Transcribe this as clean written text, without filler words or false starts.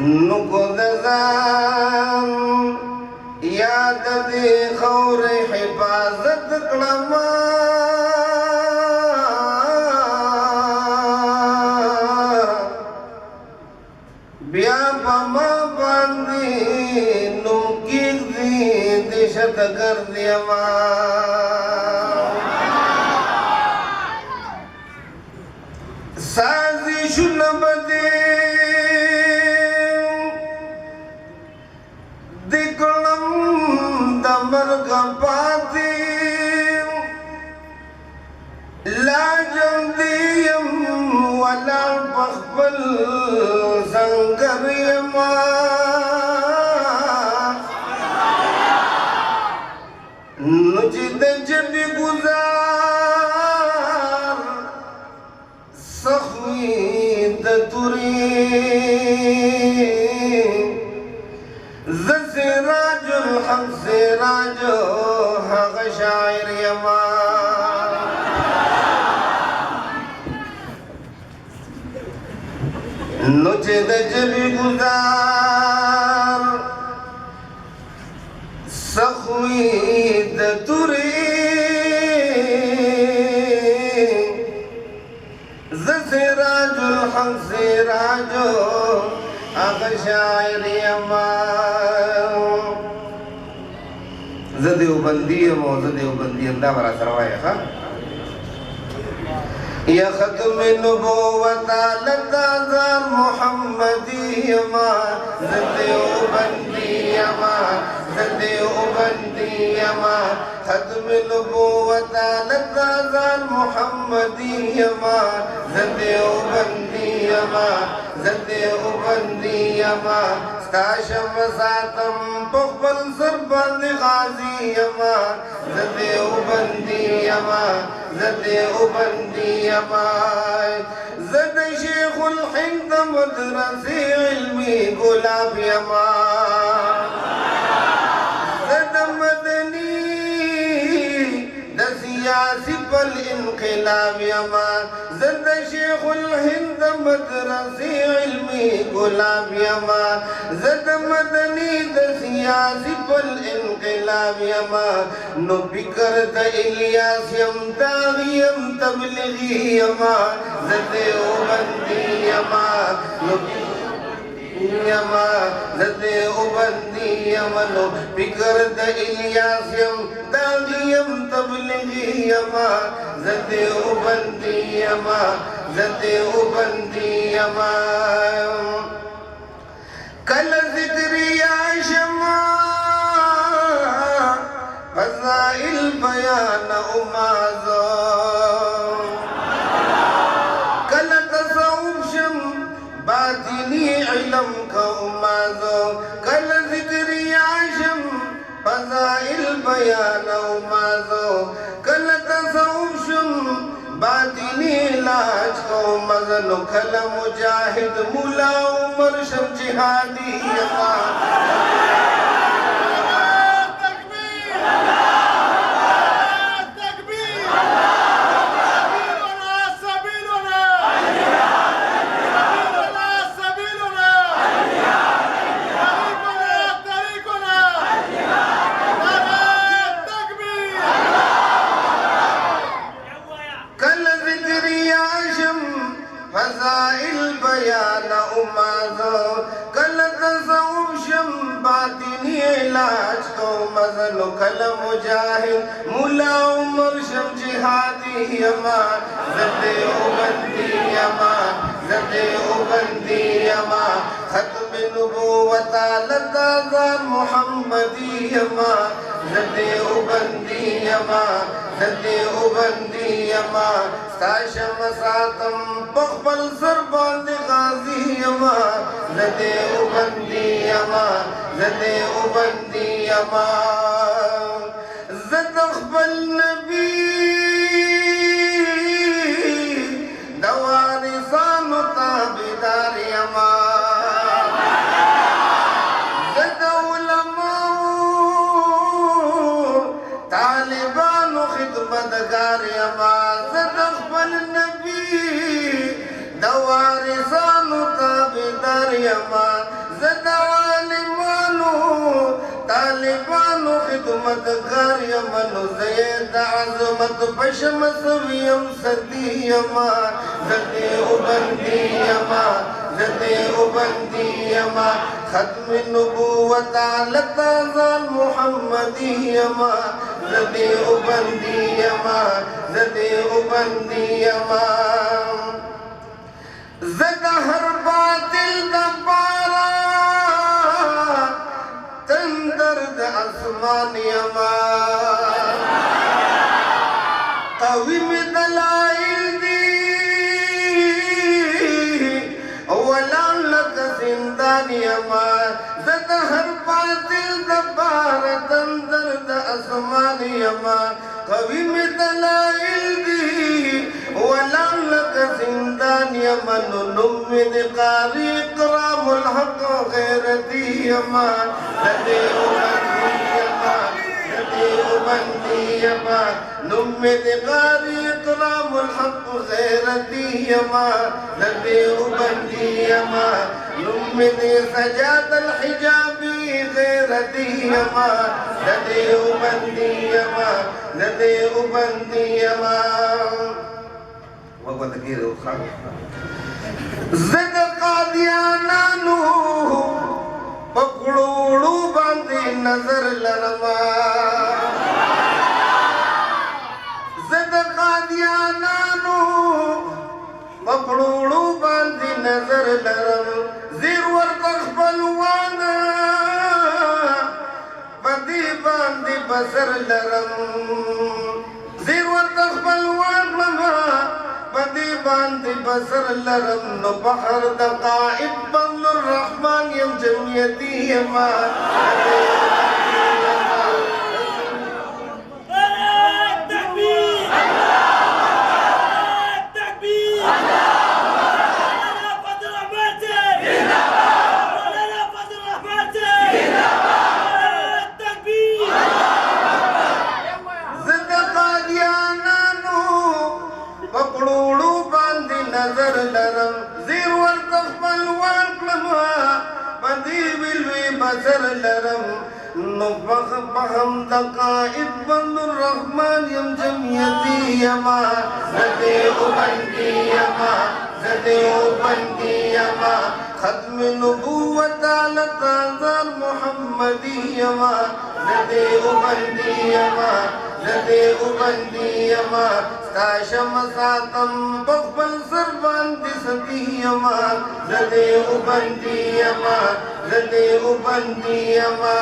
نکو دزان یاد دی خور حفاظت کلما بیا پما باندی نمکیز دی دشت گردی اما سازش نبدی دکلم دمرگ پاتی لاجم دیم ولا پخبل زنگر یما نجد جبی گزار سخوی دتوری زسراج الحق سراج حق شاعر یما نجد جبی گزار سخوی دتوری زسراج الحق سراج حق شاعر یما زدیو بندیم و زدیو بندیم دا برا سروائی خواہ یا ختم نبوت لتازار محمدی یما زدیو بندی یما زدیو بندی یما ختم نبوت لتازار محمدی یما زدیو بندی یما زدیو بندی یما ستاشم ساتم پخبل سربند غازی یما زدیو بندی یما زدیو بندی یما زد شیخ الحمد مدرسی علمی گلاب یما زد مدنی سیاسی پل انقلاب یما زد شیخ الہند مدرسی علمی گلاب یما زد مدنی سیاسی پل انقلاب یما نو بکر دا الیاس یم داغیم تبلغی یما زد او بندی یما نو یما زد او بندی یما نو بکر دا الیاس یم داغیم تبلغی یما زد او بندی یما زد او بندی یما کل ذکری آشما فضائل بیان امازو کل تصوف شم باطنی علم کا امازو کل ذکری آشم فضائل بیان امازو کل تصوف شم باطنی علاج کو مزن کل مجاہد مولا عمر شم جہادی یما فضائل بیان امازو کل تصوف شم باطنی علاج کو مزن کل مجاہد مولا عمر شم جہادی یما زد او بندی یما زد او بندی یما ختم نبوت لتازار محمدی یما زد او بندی یما زد او بندی یما ستاشم ساتم پخبل سربند غازی یما زد او بندی یما زد او بندی یما زد اخبل نبی دوارسان تابدار یما زد علماء طالبان خدمتگار یما زد اخبل نبی دوارسان تابدار یما زدوالمانو طالبانو خدمتگار یمنو زید عظمت بشمس ویم صدی یما زدی اوبندی یما زدی اوبندی یما ختم نبوت علتا زال محمدی یما زدی اوبندی یما زدی اوبندی یما زد ہر باطل دبارا تندرد اسمان یما قویم دلائل دی ولعلک زندان یما زد ہر باطل دبارا تندرد اسمان یما قویم دلائل دی ولعلك زندان يمن نمد قاري اقرام الحق غيرتي يما لدي أبندي يما لدي أبندي يما نمد قاري اقرام الحق غيرتي يما لدي أبندي يما نمد سجاد الحجاب غيرتي يما لدي أبندي يما لدي أبندي يما وقت كده وخلاص زد قادیانانو پکړوړو باندې نظر لرما زد قادیانانو پکړوړو باندې نظر لرم زیر ورته خپلوان بدی باندې بسر لرم زیر ورته خپلوان لما بدی باندې بسر لرم نو بحر د قائد بن الرحمن یم جمعیتی یما نظر لرم زیر ورته خپلوان کړما بدی ویلوی بسر لرم نو فهم د قائد بن الرحمن یم جمعیتی یما زدی اوبندی یما زدی اوبندی یما ختم نبوت علتا زال محمدی یما زدی اوبندی یما زدی اوبندی یما ستاشم ساتم بخبل سر باندې ستی یما زدی اوبندی یما زدی اوبندی یما